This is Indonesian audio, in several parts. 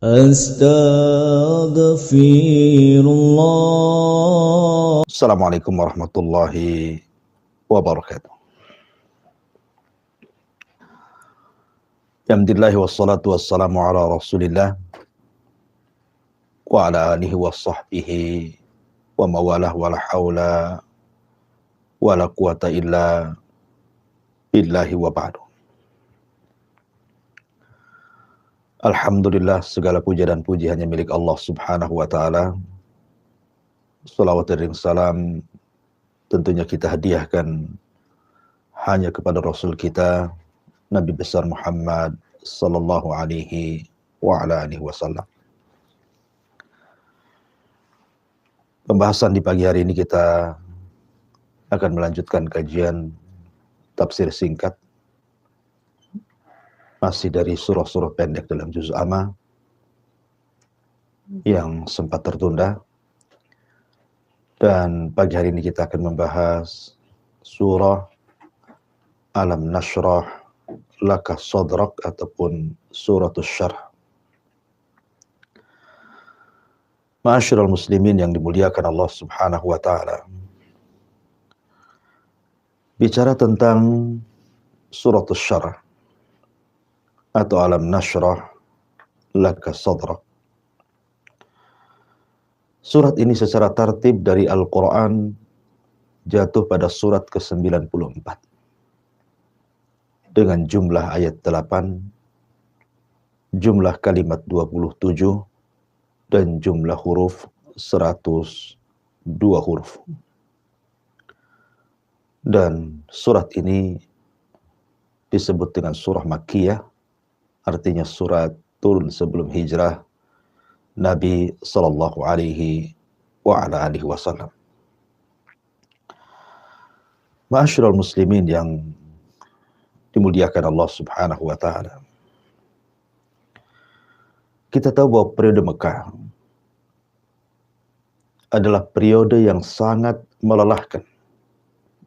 Astaghfirullah. Assalamualaikum warahmatullahi wabarakatuh. Alhamdulillah wassalatu wassalamu ala rasulillah wa ala alihi wa sahbihi wa mawalah wa la hawla wa la quwata illa billahi wa ba'du. Alhamdulillah, segala puja dan puji hanya milik Allah subhanahu wa ta'ala. Salawat dan salam tentunya kita hadiahkan hanya kepada Rasul kita, Nabi besar Muhammad sallallahu alaihi wa ala alihi wasallam. Pembahasan di pagi hari ini kita akan melanjutkan kajian tafsir singkat masih dari surah-surah pendek dalam juz amma yang sempat tertunda. Dan pagi hari ini kita akan membahas surah Alam Nashrah Laka Sadrak ataupun suratul Syarh. Ma'asyiral muslimin yang dimuliakan Allah subhanahu wa ta'ala. Bicara tentang suratul Syarh atau Alam Nashrah Laka Sadrak. Surat ini secara tartib dari Al-Quran jatuh pada surat ke-94 dengan jumlah ayat 8, jumlah kalimat 27, dan jumlah huruf 102 huruf. Dan surat ini disebut dengan surah Makkiyah, artinya surat turun sebelum hijrah Nabi sallallahu alaihi wa ala alihi wasallam. Ma'asyiral muslimin yang dimuliakan Allah subhanahu wa ta'ala. Kita tahu bahwa periode Mekah adalah periode yang sangat melelahkan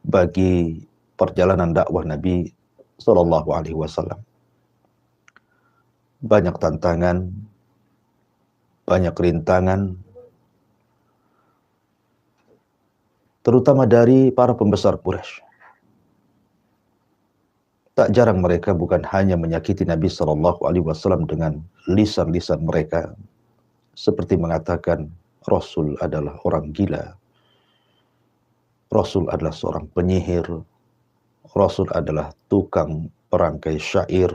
bagi perjalanan dakwah Nabi sallallahu alaihi wasallam. Banyak tantangan, banyak rintangan, terutama dari para pembesar Quraisy. Tak jarang mereka bukan hanya menyakiti Nabi sallallahu alaihi wasallam dengan lisan-lisan mereka, seperti mengatakan Rasul adalah orang gila, Rasul adalah seorang penyihir, Rasul adalah tukang perangkai syair.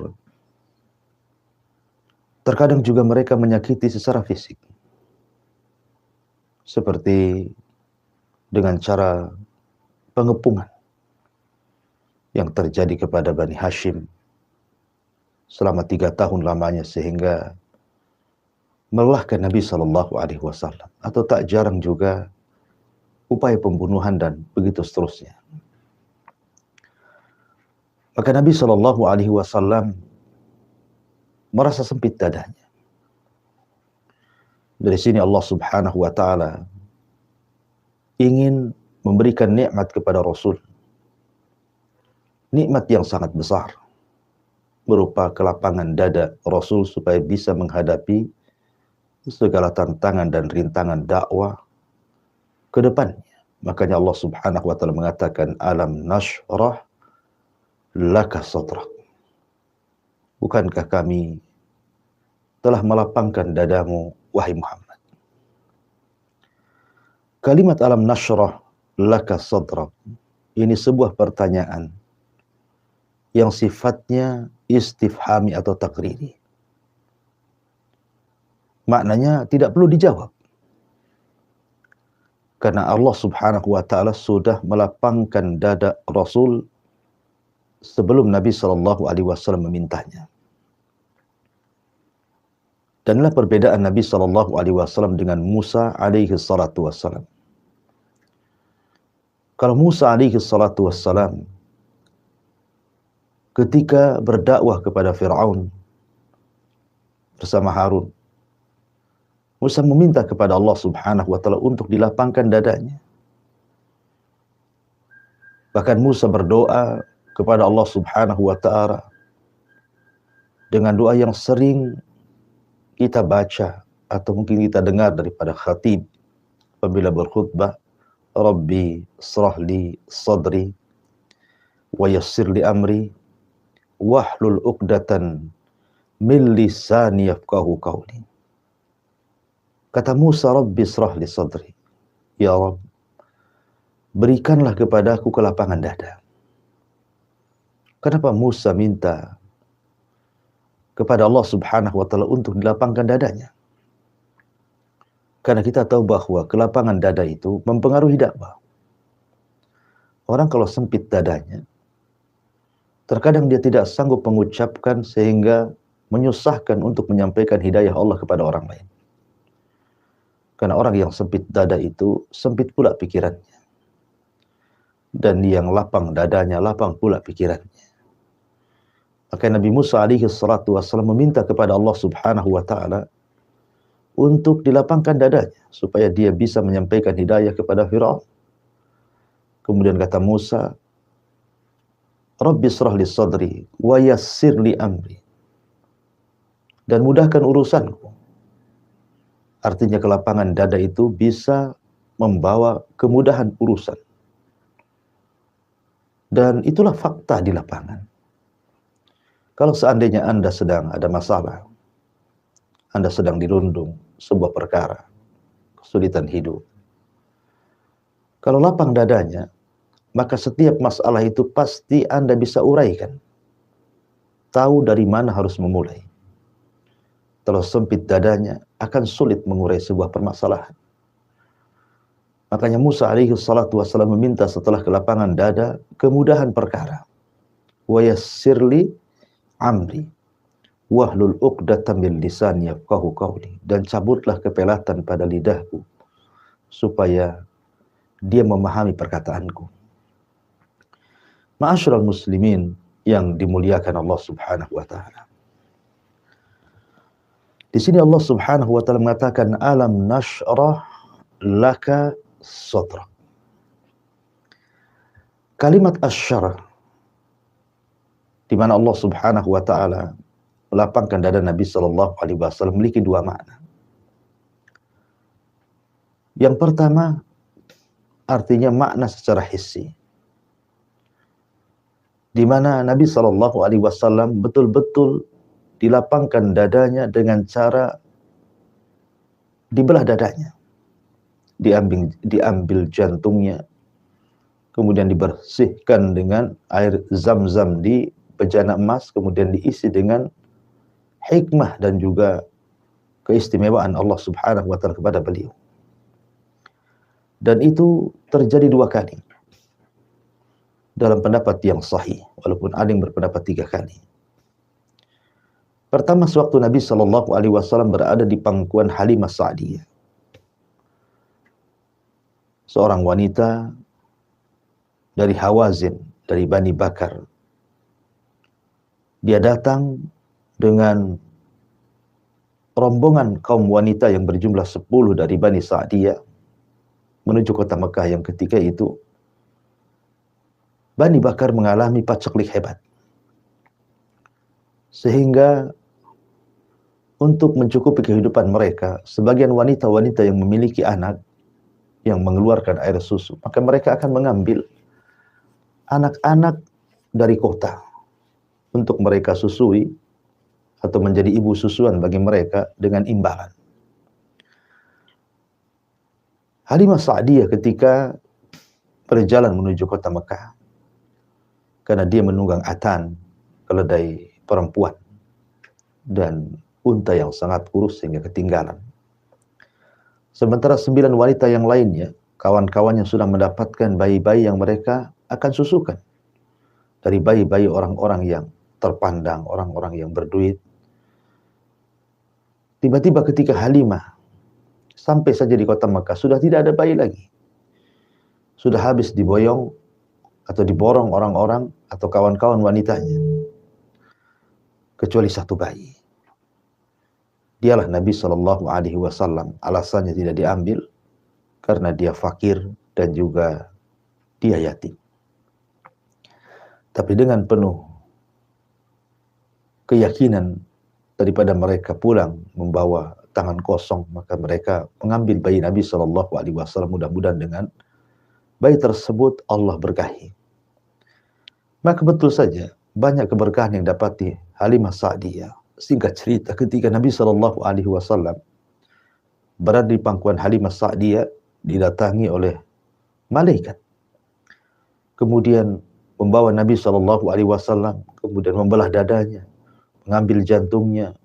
Terkadang juga mereka menyakiti secara fisik, seperti dengan cara pengepungan yang terjadi kepada Bani Hashim selama 3 tahun lamanya, sehingga melelahkan Nabi Shallallahu Alaihi Wasallam. Atau tak jarang juga upaya pembunuhan dan begitu seterusnya. Maka Nabi Shallallahu Alaihi Wasallam merasa sempit dadanya. Dari sini Allah subhanahu wa ta'ala ingin memberikan nikmat kepada Rasul. Nikmat yang sangat besar, berupa kelapangan dada Rasul supaya bisa menghadapi segala tantangan dan rintangan dakwah ke depannya. Makanya Allah subhanahu wa ta'ala mengatakan, Alam nashrah laka sadrak. Bukankah kami telah melapangkan dadamu, wahai Muhammad? Kalimat alam nashrah laka sadrak ini sebuah pertanyaan yang sifatnya istifhami atau takriri. Maknanya tidak perlu dijawab, karena Allah subhanahu wa ta'ala sudah melapangkan dada Rasul sebelum Nabi sallallahu alaihi wasallam memintanya. Dan inilah perbedaan Nabi sallallahu alaihi wasallam dengan Musa alaihi salatu wassalam. Kalau Musa alaihi salatu wassalam ketika berdakwah kepada Fir'aun bersama Harun, Musa meminta kepada Allah subhanahu wa ta'ala untuk dilapangkan dadanya. Bahkan Musa berdoa kepada Allah subhanahu wa ta'ala dengan doa yang sering kita baca atau mungkin kita dengar daripada khatib apabila berkhutbah, Rabbi shrah li sadri wa yassir li amri wahlul 'uqdatan min lisani yafqahu qawli. Kata Musa, Rabbi shrah li sadri. Ya Rabb, berikanlah kepadaku kelapangan dada. Kenapa Musa minta kepada Allah Subhanahu wa taala untuk dilapangkan dadanya? Karena kita tahu bahwa kelapangan dada itu mempengaruhi dakwah. Orang kalau sempit dadanya, terkadang dia tidak sanggup mengucapkan sehingga menyusahkan untuk menyampaikan hidayah Allah kepada orang lain. Karena orang yang sempit dada itu sempit pula pikirannya. Dan yang lapang dadanya lapang pula pikirannya. Maka Nabi Musa alaihi salatu wassalam meminta kepada Allah Subhanahu wa taala untuk dilapangkan dadanya supaya dia bisa menyampaikan hidayah kepada Firaun. Kemudian kata Musa, Rabbi shrah li sadri wa yassir li amri. Dan mudahkan urusanku. Artinya kelapangan dada itu bisa membawa kemudahan urusan. Dan itulah fakta di lapangan. Kalau seandainya Anda sedang ada masalah, Anda sedang dirundung sebuah perkara, kesulitan hidup. Kalau lapang dadanya, maka setiap masalah itu pasti Anda bisa uraikan. Tahu dari mana harus memulai. Kalau sempit dadanya, akan sulit mengurai sebuah permasalahan. Makanya Musa alaihi salatu wassalam meminta setelah kelapangan dada, kemudahan perkara. Wa yassirli amri wahlul 'uqdatam min lisani yafqahu qawli. Dan cabutlah kepelatan pada lidahku supaya dia memahami perkataanku. Ma'asyiral muslimin yang dimuliakan Allah Subhanahu wa taala. Di sini Allah Subhanahu wa taala mengatakan alam nashrah laka sadrak. Kalimat asyarah di mana Allah Subhanahu wa taala melapangkan dada Nabi sallallahu alaihi wasallam memiliki dua makna. Yang pertama artinya makna secara hissi. Di mana Nabi sallallahu alaihi wasallam betul-betul dilapangkan dadanya dengan cara dibelah dadanya. Diambil jantungnya, kemudian dibersihkan dengan air zam-zam di bejana emas, kemudian diisi dengan hikmah dan juga keistimewaan Allah Subhanahu wa taala kepada beliau. Dan itu terjadi dua kali. Dalam pendapat yang sahih, walaupun ada yang berpendapat 3 kali. Pertama, sewaktu Nabi sallallahu alaihi wasallam berada di pangkuan Halimah Sa'diyah. Seorang wanita dari Hawazin, dari Bani Bakar. Dia datang dengan rombongan kaum wanita yang berjumlah 10 dari Bani Sa'diyah menuju kota Mekah yang ketika itu Bani Bakar mengalami paceklik hebat. Sehingga untuk mencukupi kehidupan mereka, sebagian wanita-wanita yang memiliki anak yang mengeluarkan air susu, maka mereka akan mengambil anak-anak dari kota untuk mereka susui atau menjadi ibu susuan bagi mereka dengan imbalan. Halimah Sa'diyah ketika berjalan menuju kota Mekah, karena dia menunggang atan, keledai perempuan, dan unta yang sangat kurus sehingga ketinggalan. Sementara 9 wanita yang lainnya, kawan-kawannya sudah mendapatkan bayi-bayi yang mereka akan susukan. Dari bayi-bayi orang-orang yang terpandang, orang-orang yang berduit. Tiba-tiba ketika Halimah sampai saja di kota Mekah, sudah tidak ada bayi lagi. Sudah habis diboyong atau diborong orang-orang atau kawan-kawan wanitanya. Kecuali 1 bayi. Dialah Nabi Shallallahu Alaihi Wasallam. Alasannya tidak diambil karena dia fakir dan juga dia yatim. Tapi dengan penuh keyakinan daripada mereka pulang membawa tangan kosong, maka mereka mengambil bayi Nabi SAW. Mudah-mudahan dengan bayi tersebut Allah berkahi. Maka betul saja banyak keberkahan yang dapati Halimah Sa'diyah. Singkat cerita, ketika Nabi SAW berada di pangkuan Halimah Sa'diyah, didatangi oleh malaikat. Kemudian membawa Nabi SAW, kemudian membelah dadanya, mengambil jantungnya,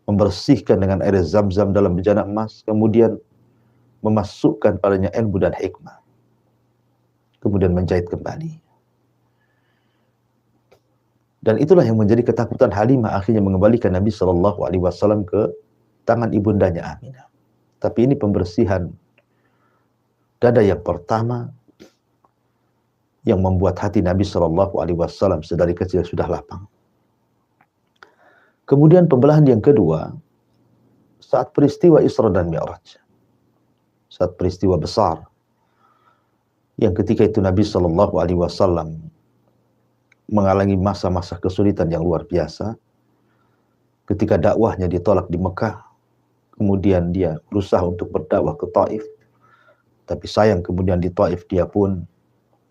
membersihkan dengan air zam-zam dalam bejana emas, kemudian memasukkan padanya ilmu dan hikmah, kemudian menjahit kembali. Dan itulah yang menjadi ketakutan Halimah, akhirnya mengembalikan Nabi SAW ke tangan ibundanya Aminah. Tapi ini pembersihan dada yang pertama yang membuat hati Nabi SAW sedari kecil sudah lapang. Kemudian pembelahan yang kedua, saat peristiwa Isra dan Mi'raj. Saat peristiwa besar, yang ketika itu Nabi SAW mengalami masa-masa kesulitan yang luar biasa. Ketika dakwahnya ditolak di Mekah, kemudian dia berusaha untuk berdakwah ke Taif. Tapi sayang kemudian di Taif dia pun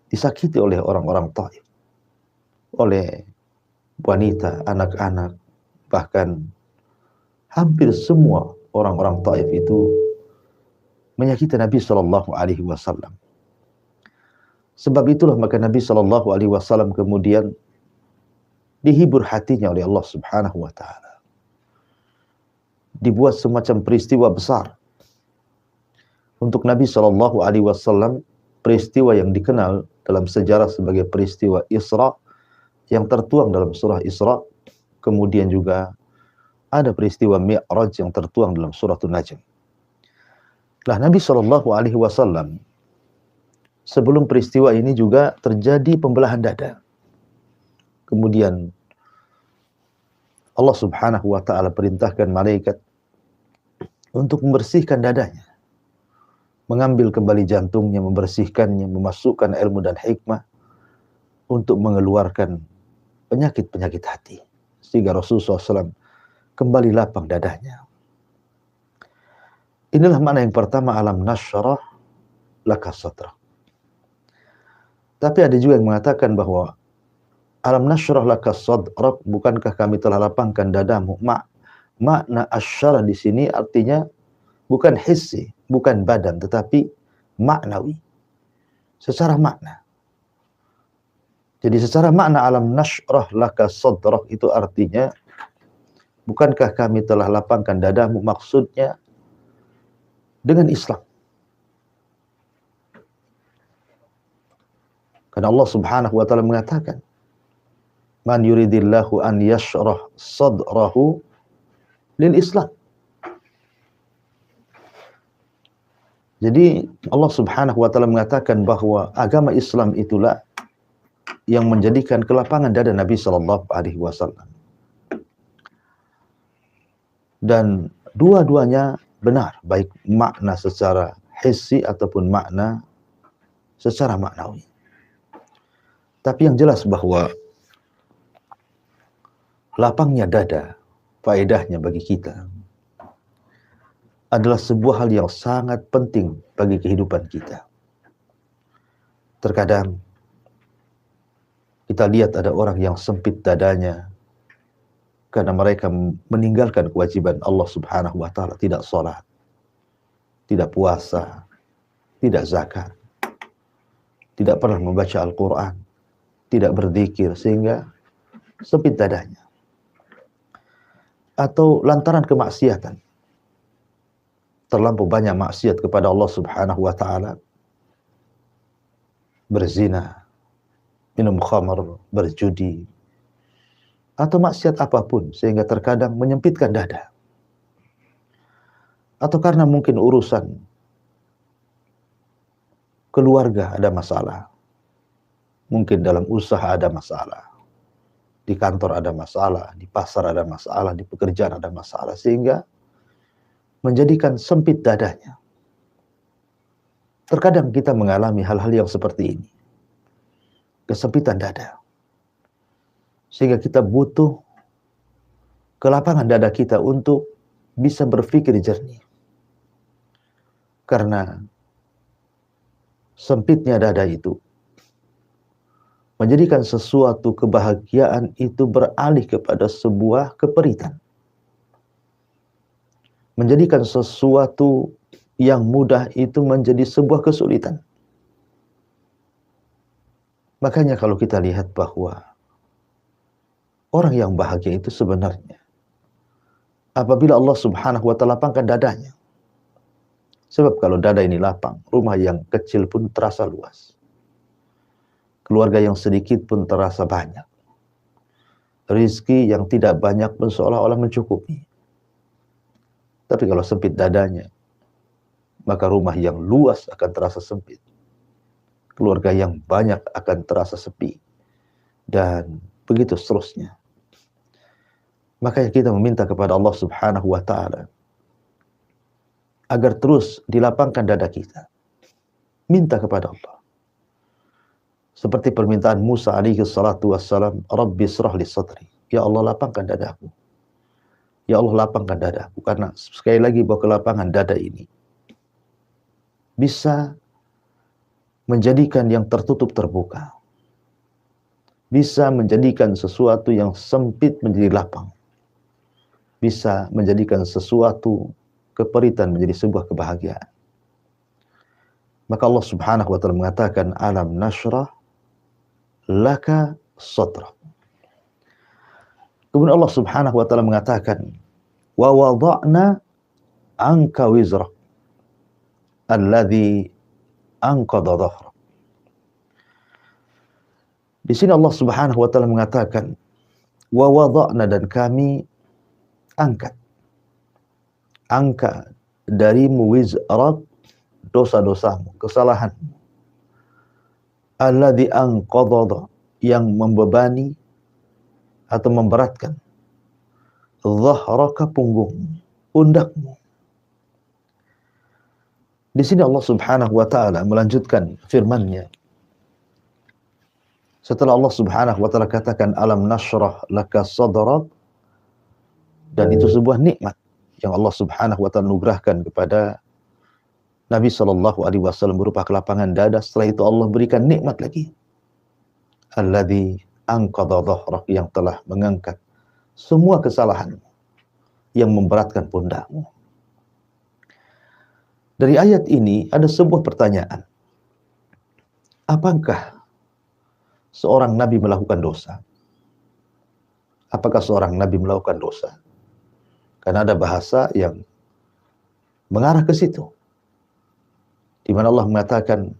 disakiti oleh orang-orang Taif. Oleh wanita, anak-anak, bahkan hampir semua orang-orang Taif itu menyakiti Nabi SAW. Sebab itulah maka Nabi SAW kemudian dihibur hatinya oleh Allah Subhanahu wa taala. Dibuat semacam peristiwa besar untuk Nabi SAW, peristiwa yang dikenal dalam sejarah sebagai peristiwa Isra yang tertuang dalam surah Isra. Kemudian juga ada peristiwa Mi'raj yang tertuang dalam surah An-Najm. Nah, Nabi SAW sebelum peristiwa ini juga terjadi pembelahan dada. Kemudian Allah Subhanahu wa taala perintahkan malaikat untuk membersihkan dadanya. Mengambil kembali jantungnya, membersihkannya, memasukkan ilmu dan hikmah untuk mengeluarkan penyakit-penyakit hati. Sehingga Rasulullah SAW kembali lapang dadanya. Inilah makna yang pertama, alam nasyrah laka sadrak. Tapi ada juga yang mengatakan bahwa alam nasyrah laka sadrak, bukankah kami telah lapangkan dadamu? Makna asyara di sini artinya bukan hissi, bukan badan, tetapi maknawi. Secara makna. Jadi secara makna alam nasyrah laka sadrak itu artinya bukankah kami telah lapangkan dadamu, maksudnya dengan Islam. Karena Allah Subhanahu wa taala mengatakan, "Man yuridillahu an yashrah sadrahu lil Islam." Jadi Allah Subhanahu wa taala mengatakan bahwa agama Islam itulah yang menjadikan kelapangan dada Nabi sallallahu alaihi wasallam. Dan dua-duanya benar, baik makna secara hissi ataupun makna secara maknawi. Tapi yang jelas bahwa lapangnya dada, faedahnya bagi kita adalah sebuah hal yang sangat penting bagi kehidupan kita. Terkadang kita lihat ada orang yang sempit dadanya karena mereka meninggalkan kewajiban Allah Subhanahu wa taala, tidak salat, tidak puasa, tidak zakat, tidak pernah membaca Al-Qur'an, tidak berzikir, sehingga sempit dadanya. Atau lantaran kemaksiatan, terlampau banyak maksiat kepada Allah Subhanahu wa taala, berzina, minum khamar, berjudi, atau maksiat apapun, sehingga terkadang menyempitkan dada. Atau karena mungkin urusan keluarga ada masalah, mungkin dalam usaha ada masalah, di kantor ada masalah, di pasar ada masalah, di pekerjaan ada masalah, sehingga menjadikan sempit dadanya. Terkadang kita mengalami hal-hal yang seperti ini, kesempitan dada, sehingga kita butuh kelapangan dada kita untuk bisa berpikir jernih. Karena sempitnya dada itu menjadikan sesuatu kebahagiaan itu beralih kepada sebuah keperitan. Menjadikan sesuatu yang mudah itu menjadi sebuah kesulitan. Makanya kalau kita lihat bahwa orang yang bahagia itu sebenarnya apabila Allah Subhanahu wa Ta'ala lapangkan dadanya. Sebab kalau dada ini lapang, rumah yang kecil pun terasa luas. Keluarga yang sedikit pun terasa banyak. Rizki yang tidak banyak pun seolah-olah mencukupi. Tapi kalau sempit dadanya, maka rumah yang luas akan terasa sempit. Keluarga yang banyak akan terasa sepi. Dan begitu seterusnya. Makanya kita meminta kepada Allah Subhanahu wa Ta'ala agar terus dilapangkan dada kita. Minta kepada Allah. Seperti permintaan Musa alaihi salatu wassalam, Rabbi israh li sadri. Ya Allah, lapangkan dadaku. Ya Allah, lapangkan dadaku. Karena sekali lagi bahwa kelapangan dada ini bisa menjadikan yang tertutup terbuka. Bisa menjadikan sesuatu yang sempit menjadi lapang. Bisa menjadikan sesuatu keperitan menjadi sebuah kebahagiaan. Maka Allah Subhanahu wa Ta'ala mengatakan, alam nashrah laka sadrak. Kemudian Allah Subhanahu wa Ta'ala mengatakan, wa wada'na anka wizrak alladhi anqadha dhahrak. Di sini Allah Subhanahu wa Ta'ala mengatakan, wa wada'na, dan kami angkat darimu wizrak, dosa-dosamu, kesalahanmu. Alladzi anqadha, yang membebani atau memberatkan, dhahraka, pundakmu. Di sini Allah Subhanahu wa Ta'ala melanjutkan firman-Nya. Setelah Allah Subhanahu wa Ta'ala katakan alam nashrah laka sadrak, dan itu sebuah nikmat yang Allah Subhanahu wa Ta'ala anugerahkan kepada Nabi SAW berupa kelapangan dada. Setelah itu Allah berikan nikmat lagi. Alladzi anqadha dhahrak, yang telah mengangkat semua kesalahanmu, yang memberatkan pundakmu. Dari ayat ini ada sebuah pertanyaan. Apakah seorang nabi melakukan dosa? Apakah seorang nabi melakukan dosa? Karena ada bahasa yang mengarah ke situ. Di mana Allah mengatakan,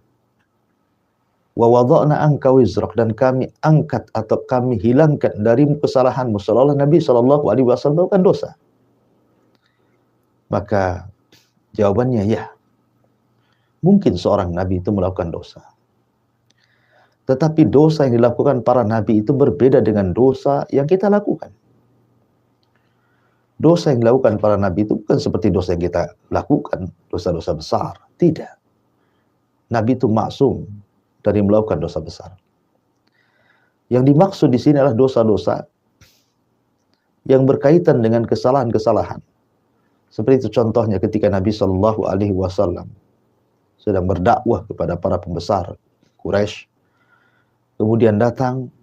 wa wada'na anka wizrak, dan kami angkat atau kami hilangkan darimu kesalahanmu, seolah Nabi SAW melakukan dosa. Maka jawabannya ya. Mungkin seorang nabi itu melakukan dosa. Tetapi dosa yang dilakukan para nabi itu berbeda dengan dosa yang kita lakukan. Dosa yang dilakukan para nabi itu bukan seperti dosa yang kita lakukan, dosa-dosa besar. Tidak. Nabi itu maksum dari melakukan dosa besar. Yang dimaksud di sini adalah dosa-dosa yang berkaitan dengan kesalahan-kesalahan. Seperti itu contohnya ketika Nabi SAW sedang berdakwah kepada para pembesar Quraisy. Kemudian datang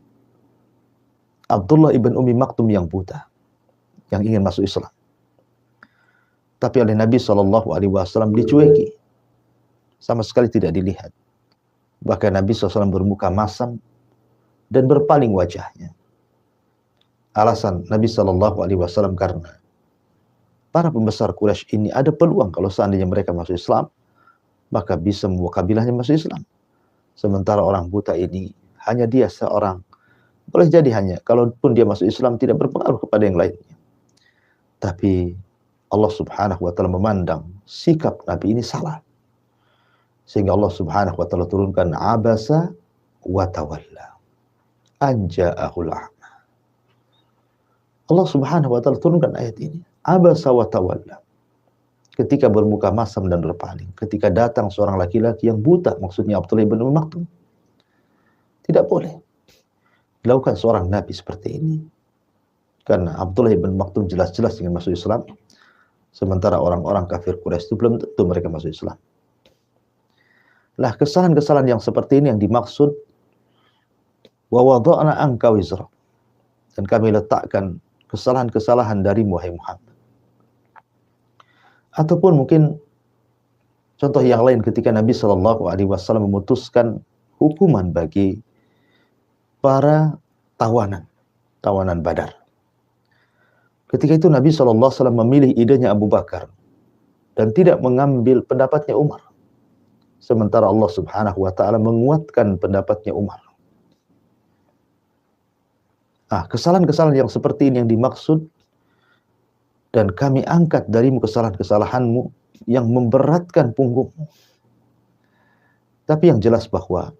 Abdullah ibn Ummi Maktum yang buta, yang ingin masuk Islam. Tapi oleh Nabi SAW dicueki. Sama sekali tidak dilihat. Bahkan Nabi SAW bermuka masam dan berpaling wajahnya. Alasan Nabi SAW karena para pembesar Quraisy ini ada peluang kalau seandainya mereka masuk Islam, maka bisa membawa kabilahnya masuk Islam. Sementara orang buta ini, hanya dia seorang. Boleh jadi hanya, kalaupun dia masuk Islam tidak berpengaruh kepada yang lainnya. Tapi Allah Subhanahu wa Ta'ala memandang sikap Nabi ini salah. Sehingga Allah Subhanahu wa Ta'ala turunkan abasa wa tawalla an ja'ahul a'ma. Allah Subhanahu wa Ta'ala turunkan ayat ini, abasa wa tawalla, ketika bermuka masam dan berpaling, ketika datang seorang laki-laki yang buta, maksudnya Abdullah bin Ummi Maktum. Tidak boleh dilakukan seorang nabi seperti ini. Karena Abdullah bin Maktum jelas-jelas ingin masuk Islam, sementara orang-orang kafir Quraisy itu belum tentu mereka masuk Islam. Lah kesalahan-kesalahan yang seperti ini yang dimaksud wa wada'na anka wizra, dan kami letakkan kesalahan-kesalahan dari wahai Muhammad. Ataupun mungkin contoh yang lain ketika Nabi Shallallahu Alaihi Wasallam memutuskan hukuman bagi para tawanan Badar. Ketika itu Nabi Shallallahu Alaihi Wasallam memilih idenya Abu Bakar dan tidak mengambil pendapatnya Umar. Sementara Allah Subhanahu Wa Taala menguatkan pendapatnya Umar. Kesalahan-kesalahan yang seperti ini yang dimaksud, dan kami angkat darimu kesalahan-kesalahanmu yang memberatkan punggungmu. Tapi yang jelas bahwa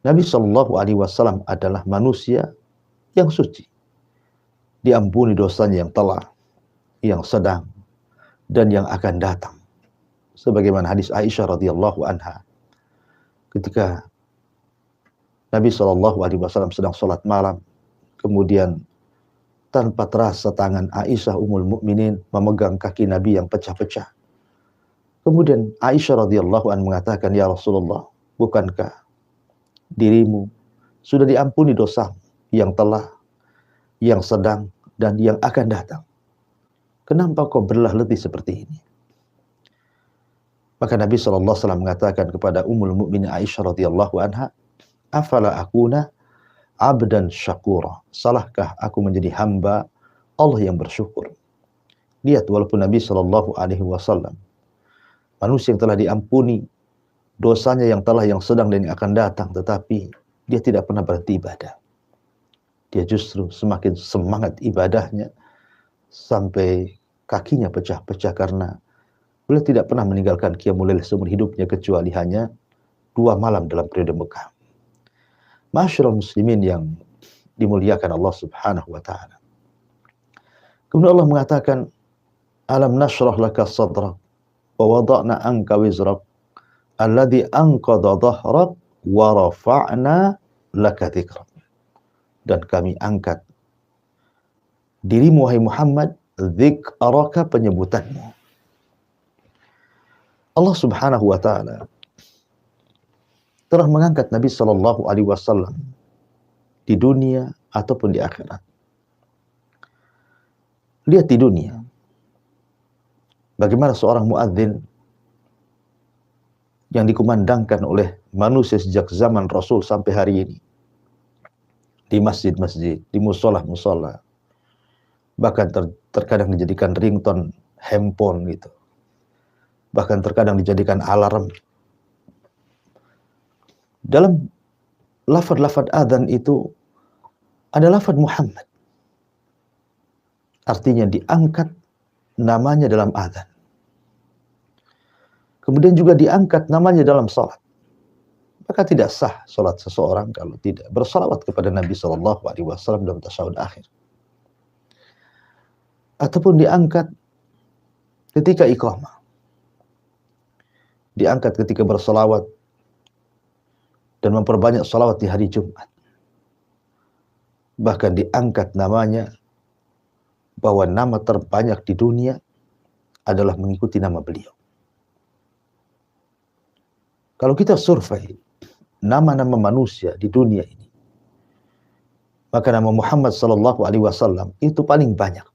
Nabi Shallallahu Alaihi Wasallam adalah manusia yang suci, diampuni dosanya yang telah, yang sedang, dan yang akan datang. Sebagaimana hadis Aisyah radhiyallahu anha, ketika Nabi Shallallahu Alaihi Wasallam sedang sholat malam, kemudian tanpa terasa tangan Aisyah Ummul Mukminin memegang kaki Nabi yang pecah-pecah. Kemudian Aisyah radhiyallahu anha mengatakan, ya Rasulullah, bukankah dirimu sudah diampuni dosa yang telah, yang sedang, dan yang akan datang? Kenapa kau berbelah letih seperti ini? Maka Nabi SAW mengatakan kepada Ummul Mukminin Aisyah radhiyallahu anha, afala akuna abdan syakura, salahkah aku menjadi hamba Allah yang bersyukur? Lihat, walaupun Nabi Shallallahu Alaihi Wasallam manusia yang telah diampuni dosanya yang telah, yang sedang, dan yang akan datang, tetapi dia tidak pernah berhenti ibadah. Dia justru semakin semangat ibadahnya sampai kakinya pecah-pecah karena beliau tidak pernah meninggalkan qiyamul lail seumur hidupnya kecuali hanya 2 malam dalam periode Mekah. Ma'asyiral muslimin yang dimuliakan Allah Subhanahu wa taala. Kemudian Allah mengatakan, alam nashrah laka sadrak wa wada'na anka wizrak alladhi anqadha dhahrak wa rafa'na laka dzikrak. Dan kami angkat dirimu wahai Muhammad, dzikraka, penyebutanmu. Allah Subhanahu wa taala telah mengangkat Nabi Shallallahu Alaihi Wasallam di dunia ataupun di akhirat. Lihat di dunia, bagaimana seorang muadzin yang dikumandangkan oleh manusia sejak zaman Rasul sampai hari ini, di masjid-masjid, di musola-musola, bahkan terkadang dijadikan ringtone handphone gitu, bahkan terkadang dijadikan alarm. Dalam lafaz-lafaz adzan itu ada lafaz Muhammad, artinya diangkat namanya dalam adzan. Kemudian juga diangkat namanya dalam salat. Maka tidak sah salat seseorang kalau tidak bersalawat kepada Nabi Shallallahu Alaihi Wasallam dalam tasyahud akhir. Ataupun diangkat ketika iqamah, diangkat ketika bersalawat dan memperbanyak salawat di hari Jumat. Bahkan diangkat namanya, bahwa nama terbanyak di dunia adalah mengikuti nama beliau. Kalau kita survei nama-nama manusia di dunia ini, maka nama Muhammad Sallallahu Alaihi Wasallam itu paling banyak.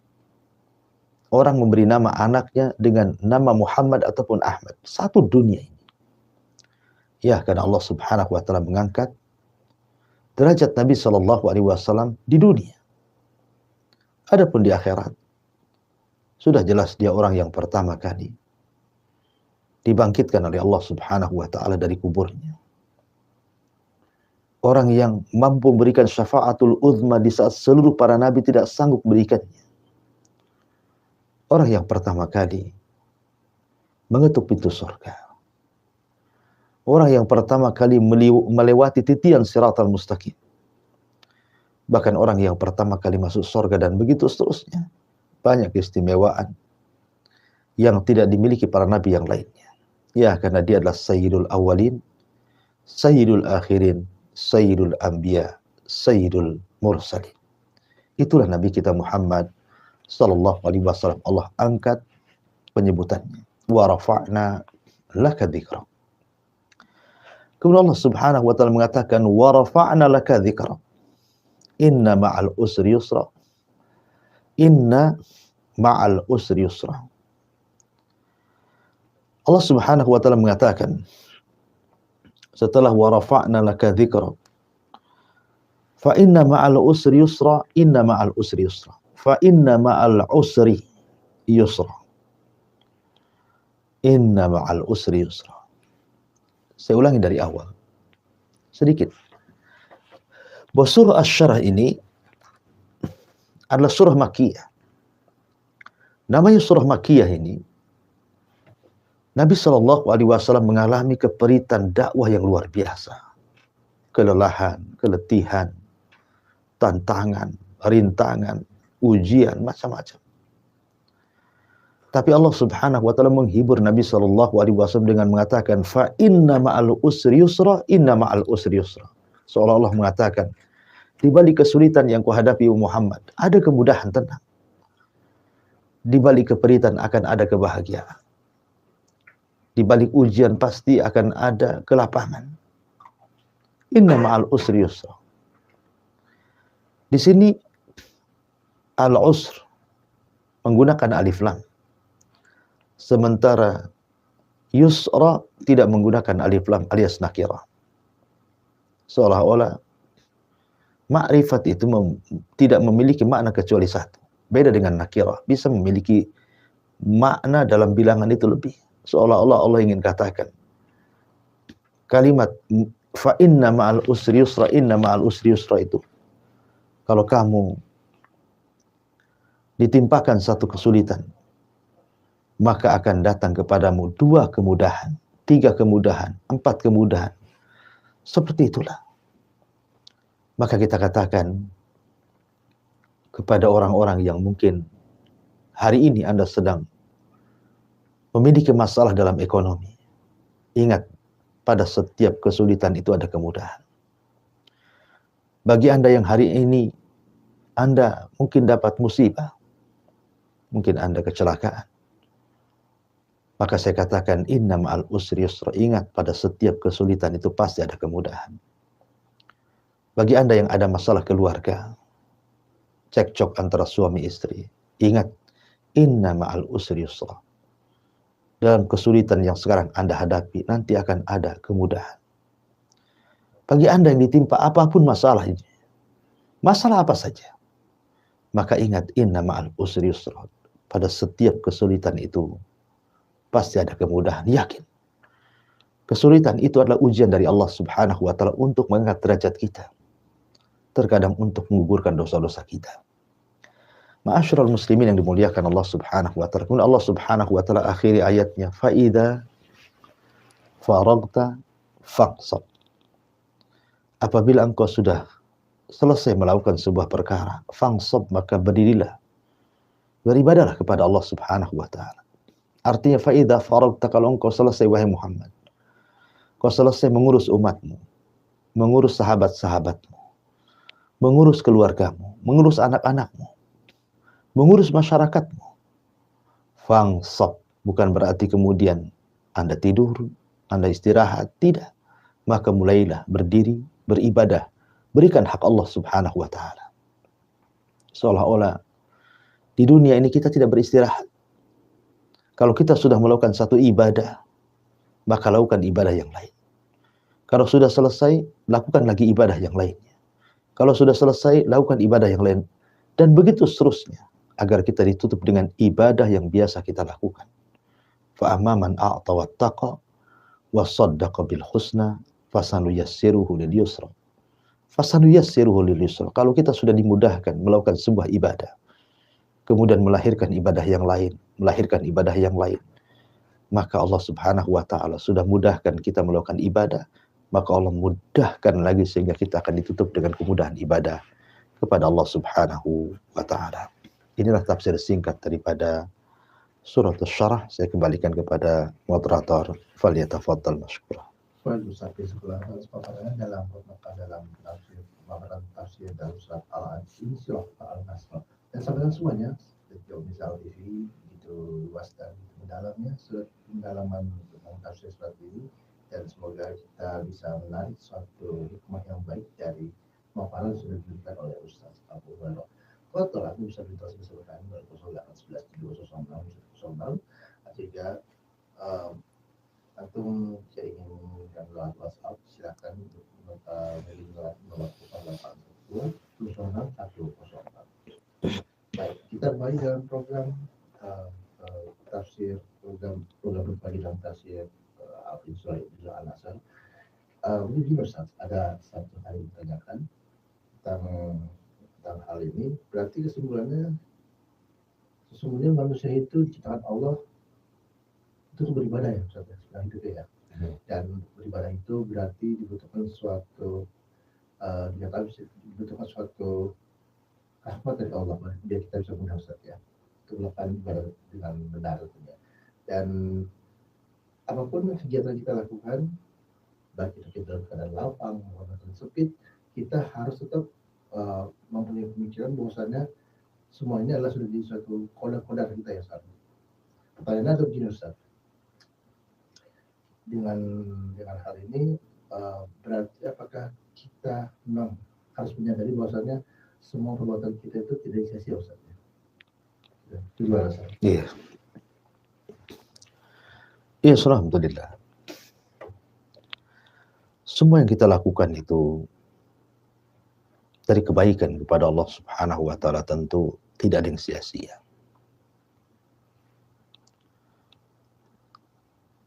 Orang memberi nama anaknya dengan nama Muhammad ataupun Ahmad. Satu dunia ini. Ya, karena Allah Subhanahu wa taala mengangkat derajat Nabi Shallallahu Alaihi Wasallam di dunia. Adapun di akhirat, sudah jelas dia orang yang pertama kali dibangkitkan oleh Allah Subhanahu wa taala dari kuburnya. Orang yang mampu memberikan syafaatul uzma di saat seluruh para nabi tidak sanggup memberikannya. Orang yang pertama kali mengetuk pintu surga. Orang yang pertama kali melewati titian siratal mustaqim. Bahkan orang yang pertama kali masuk surga, dan begitu seterusnya. Banyak keistimewaan yang tidak dimiliki para nabi yang lainnya. Ya, karena dia adalah sayyidul awalin, sayyidul akhirin, sayyidul anbiya, sayyidul mursalin. itulah Nabi kita Muhammad sallallahu alaihi wasallam. Allah angkat penyebutannya. Wa rafa'na laka dzikrak. Kemudian Allah Subhanahu wa taala mengatakan wa rafa'na laka dzikrak. Inna ma'al usri yusra. Inna ma'al usri yusra. Allah Subhanahu wa taala mengatakan setelah wa rafa'na laka dzikrak, fa inna ma'al usri yusra, inna ma'al usri yusra. Fa inna ma'al usri yusra. Inna ma'al usri yusra. Saya ulangi dari awal sedikit. Bahwa surah Asy-Syarah ini adalah surah Makkiyah. Namanya surah Makkiyah ini, Nabi Shallallahu Alaihi Wasallam mengalami keperitan dakwah yang luar biasa, kelelahan, keletihan, tantangan, rintangan, ujian, macam-macam. Tapi Allah Subhanahu wa taala menghibur Nabi Shallallahu Alaihi Wasallam dengan mengatakan fa inna ma'al usri yusra, inna ma'al usri yusra. Seolah-olah mengatakan di balik kesulitan yang kau hadapi Muhammad, ada kemudahan, tenang. Di balik keperitan akan ada kebahagiaan. Di balik ujian pasti akan ada kelapangan. Inna ma'al usri yusra. Di sini al-usr menggunakan alif lam. Sementara yusra tidak menggunakan alif lam alias nakirah. Seolah-olah ma'rifat itu tidak memiliki makna kecuali satu. Beda dengan nakirah, bisa memiliki makna dalam bilangan itu lebih. Seolah-olah Allah ingin katakan kalimat fa inna ma'al usri yusra, inna ma'al usri yusra itu, kalau kamu ditimpakan satu kesulitan, maka akan datang kepadamu 2 kemudahan, 3 kemudahan, 4 kemudahan. Seperti itulah. Maka kita katakan kepada orang-orang yang mungkin hari ini Anda sedang memiliki masalah dalam ekonomi. Ingat, pada setiap kesulitan itu ada kemudahan. Bagi Anda yang hari ini Anda mungkin dapat musibah, mungkin Anda kecelakaan, maka saya katakan inna ma'al usri yusra. Ingat, pada setiap kesulitan itu pasti ada kemudahan. Bagi Anda yang ada masalah keluarga, cekcok antara suami istri, ingat, inna ma'al usri yusra. Dalam kesulitan yang sekarang Anda hadapi, nanti akan ada kemudahan. Bagi Anda yang ditimpa apapun masalahnya, masalah apa saja, maka ingat, inna ma'al usri yusra. Pada setiap kesulitan itu pasti ada kemudahan. Yakin. Kesulitan itu adalah ujian dari Allah Subhanahu wa taala untuk mengangkat derajat kita. Terkadang untuk menggugurkan dosa-dosa kita. Ma'asyiral muslimin yang dimuliakan Allah Subhanahu wa taala. Kemudian Allah Subhanahu wa taala akhiri ayatnya, fa idza faragta faqsab. Apabila engkau sudah selesai melakukan sebuah perkara, fangsab, maka berdirilah. Beribadahlah kepada Allah Subhanahu wa taala. Artinya fa idza faragta, kalau engkau selesai wahai Muhammad, kau selesai mengurus umatmu, mengurus sahabat-sahabatmu, mengurus keluargamu, mengurus anak-anakmu, mengurus masyarakatmu. Fangsab, bukan berarti kemudian Anda tidur, Anda istirahat, tidak. Maka mulailah berdiri, beribadah, berikan hak Allah Subhanahu wa taala. Seolah-olah di dunia ini kita tidak beristirahat. Kalau kita sudah melakukan satu ibadah, maka lakukan ibadah yang lain. Kalau sudah selesai, lakukan lagi ibadah yang lainnya. Kalau sudah selesai, lakukan ibadah yang lain. Dan begitu seterusnya, agar kita ditutup dengan ibadah yang biasa kita lakukan. Fa'amma man a'ta wattaqa wa saddaqa bil husna fasanuyassiruhu lil yusra. Fasanuyassiruhu lil yusra. Kalau kita sudah dimudahkan melakukan sebuah ibadah, kemudian melahirkan ibadah yang lain, maka Allah Subhanahu wa taala sudah mudahkan kita melakukan ibadah, maka Allah mudahkan lagi sehingga kita akan ditutup dengan kemudahan ibadah kepada Allah Subhanahu wa taala. Inilah tafsir singkat daripada surah Asy-Syarah. Saya kembalikan kepada moderator, falyatafaddal mashkura. Bagus, sampai sekolah paparannya dalam pemaparan tafsir dalam surat Al-Insyirah, Al-Nasr. Dan sahabat semuanya, sejauh misal TV begitu luas dan mendalamnya surat pendalaman tentang tafsir surat ini, dan semoga kita bisa menarik suatu hikmah yang baik dari pemaparan sudah diberikan oleh Ustaz Abu Hurairah. Kalau telah bisa berinteraksi bersama kami 0811 sehingga antum jika ingin dan lewat WhatsApp silakan melakukan 810 Baik, kita kembali dalam program tafsir program berbagi dalam tafsir Al-Insyirah Al-Nasr. Begini Ustaz, ada satu hal yang ditanyakan tentang hal ini. Berarti sesungguhnya manusia itu diciptakan Allah itu beribadah ya Ustaz ya, sedang hidup ya. Dan beribadah itu berarti dibutuhkan suatu dibutuhkan suatu rahmat dari Allah biar kita bisa mudah Ustaz ya untuk melakukan ibadah dengan benar tentunya. Dan apapun kegiatan kita lakukan, baik itu kita dalam keadaan lapang maupun keadaan sempit, kita harus tetap mempunyai pemikiran bahwasannya semua ini adalah sudah jadi suatu kodar kita ya Ustaz. Pertanyaannya adalah begini Ustaz, dengan hal ini berarti apakah kita memang harus menyadari bahwasannya semua perbuatan kita itu tidak sia-sia Ustaz ya? Gimana Ustaz? Iya. Iya, alhamdulillah. Semua yang kita lakukan itu dari kebaikan kepada Allah Subhanahu wa taala tentu tidak ada yang sia-sia.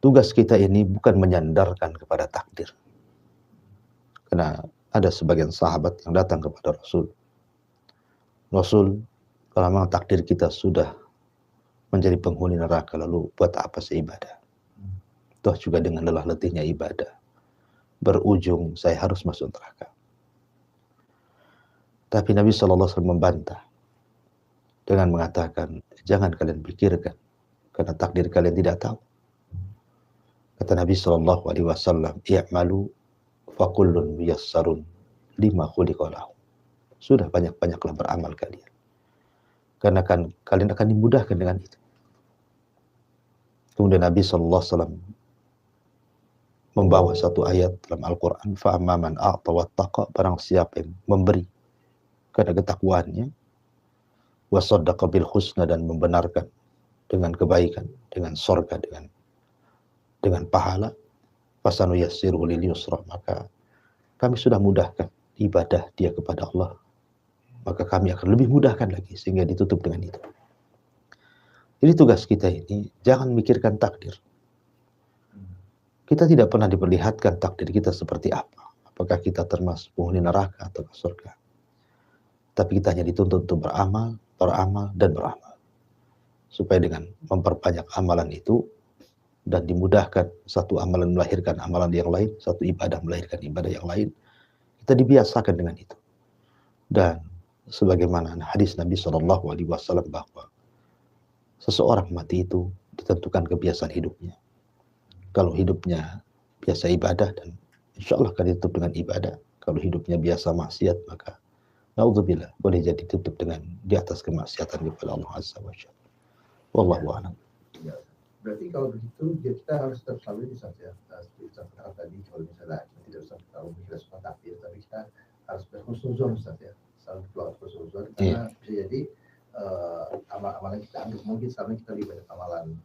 Tugas kita ini bukan menyandarkan kepada takdir. Karena ada sebagian sahabat yang datang kepada Rasul. Rasul, kalau memang takdir kita sudah menjadi penghuni neraka, lalu buat apa seibadah? Toh juga dengan lelah letihnya ibadah, berujung saya harus masuk neraka. Tapi Nabi SAW membantah dengan mengatakan, jangan kalian pikirkan, karena takdir kalian tidak tahu. Kata Nabi SAW, i'malu fakullun muyassarun lima khuliqa lahu. Sudah banyak-banyaklah beramal kalian. Karena kalian akan dimudahkan dengan itu. Kemudian Nabi SAW membawa satu ayat dalam Al-Quran, fa'amma man a'ta wattaqa, barang siapa yang memberi karena ketakwaannya, wa saddaqa bil husna, dan membenarkan dengan kebaikan, dengan surga, dengan pahala, fasanu yassiruhu lil yusra, maka kami sudah mudahkan ibadah dia kepada Allah, maka kami akan lebih mudahkan lagi sehingga ditutup dengan itu. Jadi tugas kita ini jangan mikirkan takdir. Kita tidak pernah diperlihatkan takdir kita seperti apa, apakah kita termasuk penghuni neraka atau ke surga. Tapi kita hanya dituntut untuk beramal, dan beramal. Supaya dengan memperbanyak amalan itu dan dimudahkan, satu amalan melahirkan amalan yang lain, satu ibadah melahirkan ibadah yang lain, kita dibiasakan dengan itu. Dan sebagaimana hadis Nabi SAW bahwa seseorang mati itu ditentukan kebiasaan hidupnya. Kalau hidupnya biasa ibadah, dan insya Allah akan ditutup dengan ibadah. Kalau hidupnya biasa maksiat, maka naudzubillah, boleh jadi ditutup dengan di atas kemaksiatan kepada Allah Azza wa Jalla. Wallahu a'lam. Ya. Berarti kalau begitu kita harus tetap selalu di saat ya, seperti Ustaz tadi, kalau misalnya kita tidak usah tahu kita suka takdir, tapi kita harus berhusnuzon Ustaz ya, selalu keluar berhusnuzon, karena bisa jadi amalan kita anggap mungkin selama kita lebih banyak amalan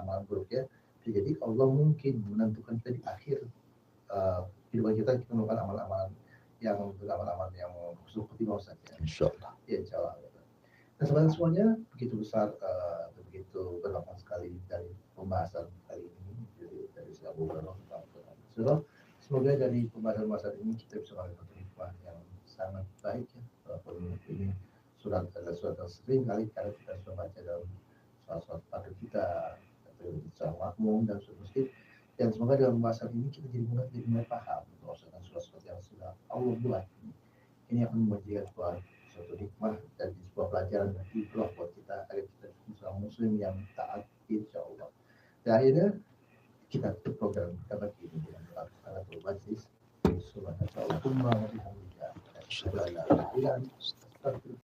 amalan buruk ya, bisa jadi Allah mungkin menentukan kita di akhir kehidupan kita melakukan amalan-amalan yang husnul khotimah Ustaz ya. Insyaallah. Ya insyaallah. Nah sebenarnya semuanya begitu besar, begitu bermakna sekali dari pembahasan kali ini dari Abu Hurairah. Semoga dari pembahasan ini kita bisa mengambil hikmah yang sangat baik ya. Walaupun ini surat adalah surat yang sering kali kita sudah baca dalam surat pada kita atau secara makmum dan seterusnya. Dan semoga dalam pembahasan ini kita jadi mulai paham bahwa surat-surat yang sudah Allah buat ini akan menjadi suatu hikmah dan sebuah pelajaran dan ibrah buat kita agar kita seorang muslim yang taat insya Allah. Dan akhirnya kita tutup program kita pagi ini dengan salah satu majlis. Subhanallah,